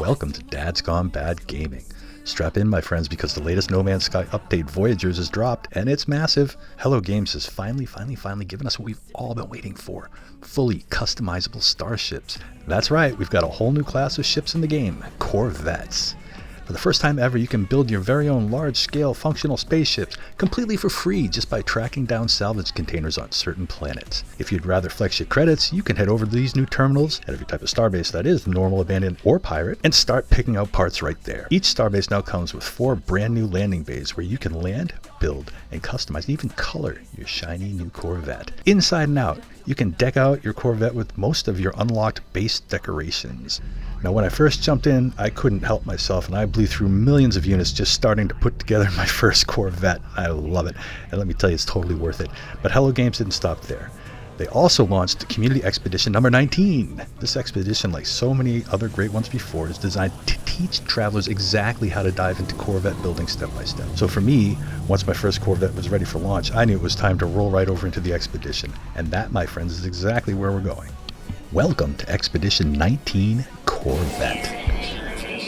Welcome to Dad's Gone Bad Gaming. Strap in, my friends, because the latest No Man's Sky update, Voyagers, is dropped, and it's massive. Hello Games has finally given us what we've all been waiting for. Fully customizable starships. That's right, we've got a whole new class of ships in the game, Corvettes. For the first time ever, you can build your very own large-scale functional spaceships completely for free just by tracking down salvage containers on certain planets. If you'd rather flex your credits, you can head over to these new terminals at every type of starbase, that is, normal, abandoned, or pirate, and start picking out parts right there. Each starbase now comes with 4 brand new landing bays where you can land, build, and customize, and even color your shiny new Corvette. Inside and out, you can deck out your Corvette with most of your unlocked base decorations. Now, when I first jumped in, I couldn't help myself, and I blew through millions of units just starting to put together my first Corvette. I love it, and let me tell you, it's totally worth it. But Hello Games didn't stop there. They also launched Community Expedition number 19. This expedition, like so many other great ones before, is designed to teach travelers exactly how to dive into Corvette building step by step. So for me, once my first Corvette was ready for launch, I knew it was time to roll right over into the expedition. And that, my friends, is exactly where we're going. Welcome to Expedition 19 Corvette.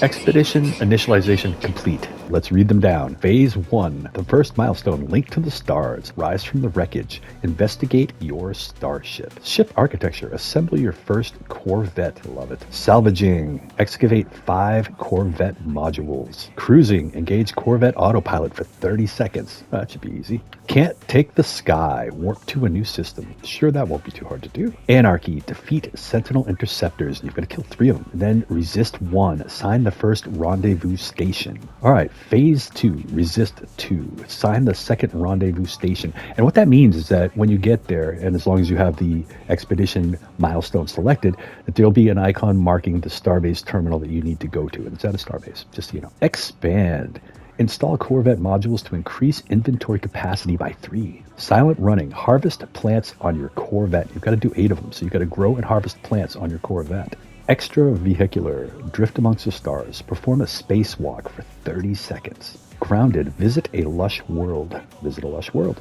Expedition initialization complete. Let's read them down. Phase 1. The first milestone, link to the stars. Rise from the wreckage. Investigate your starship. Ship architecture. Assemble your first Corvette. Love it. Salvaging. Excavate 5 Corvette modules. Cruising. Engage Corvette autopilot for 30 seconds. That should be easy. Can't take the sky. Warp to a new system. Sure, that won't be too hard to do. Anarchy. Defeat Sentinel interceptors. You've got to kill 3 of them. And then resist 1. Sign the first rendezvous station. All right. Phase 2, Resist 2. Sign the second rendezvous station. And what that means is that when you get there, and as long as you have the expedition milestone selected, that there'll be an icon marking the starbase terminal that you need to go to. And it's at a starbase, just so you know. Expand. Install Corvette modules to increase inventory capacity by 3. Silent running. Harvest plants on your Corvette. You've got to do 8 of them, so you've got to grow and harvest plants on your Corvette. Extra vehicular. Drift amongst the stars. Perform a spacewalk for 30 seconds. Grounded. Visit a lush world. Visit a lush world.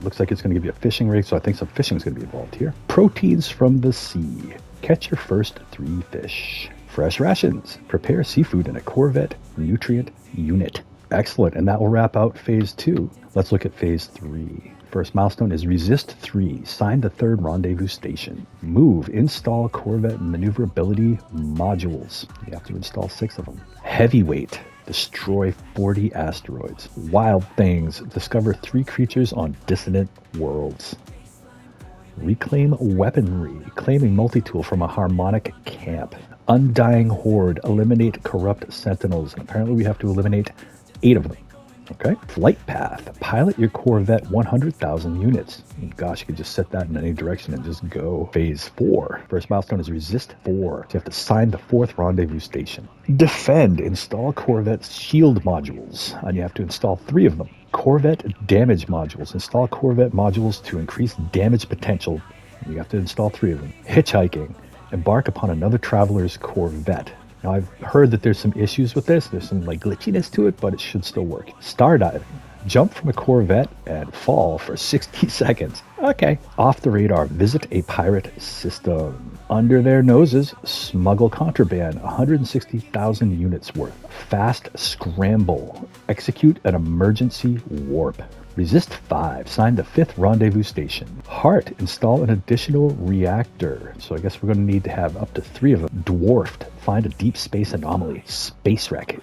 Looks like it's going to give you a fishing rig, so I think some fishing is going to be involved here. Proteins from the sea. Catch your first 3 fish. Fresh rations. Prepare seafood in a Corvette nutrient unit. Excellent, and that will wrap out Phase 2. Let's look at Phase 3. First milestone is Resist 3. Sign the third rendezvous station. Move. Install Corvette maneuverability modules. You have to install 6 of them. Heavyweight. Destroy 40 asteroids. Wild things. Discover 3 creatures on dissonant worlds. Reclaim weaponry. Claiming multi-tool from a harmonic camp. Undying horde. Eliminate corrupt sentinels. Apparently we have to eliminate 8 of them. Okay. Flight path. Pilot your Corvette 100,000 units. Gosh, you could just set that in any direction and just go. Phase 4. First milestone is Resist 4. So you have to sign the 4th rendezvous station. Defend. Install Corvette's shield modules. And you have to install 3 of them. Corvette damage modules. Install Corvette modules to increase damage potential. You have to install 3 of them. Hitchhiking. Embark upon another traveler's Corvette. Now, I've heard that there's some issues with this. There's some glitchiness to it, but it should still work. Stardiving. Jump from a Corvette and fall for 60 seconds. Okay. Off the radar. Visit a pirate system. Under their noses, smuggle contraband. 160,000 units worth. Fast scramble. Execute an emergency warp. Resist 5. Sign the 5th rendezvous station. Heart. Install an additional reactor. So I guess we're going to need to have up to 3 of them. Dwarfed. Find a deep space anomaly. Space wreck.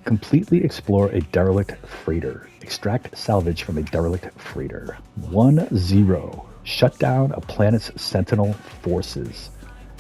Completely explore a derelict freighter. Extract salvage from a derelict freighter. 1-0. Shut down a planet's sentinel forces.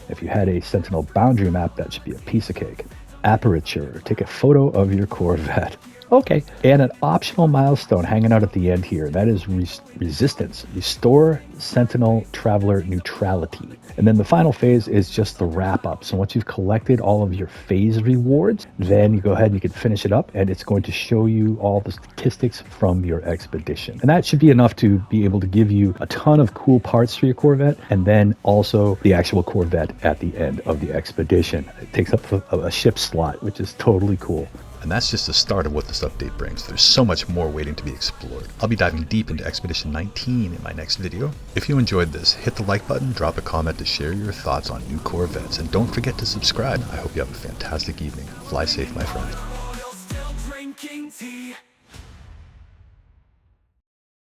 If you had a sentinel boundary map, that should be a piece of cake. Aperture. Take a photo of your Corvette. Okay, and an optional milestone hanging out at the end here. That is resistance. Restore Sentinel Traveler neutrality. And then the final phase is just the wrap up. So once you've collected all of your phase rewards, then you go ahead and you can finish it up, and it's going to show you all the statistics from your expedition. And that should be enough to be able to give you a ton of cool parts for your Corvette, and then also the actual Corvette at the end of the expedition. It takes up a ship slot, which is totally cool. And that's just the start of what this update brings. There's so much more waiting to be explored. I'll be diving deep into Expedition 19 in my next video. If you enjoyed this, hit the like button, drop a comment to share your thoughts on new Corvettes, and don't forget to subscribe. I hope you have a fantastic evening. Fly safe, my friend.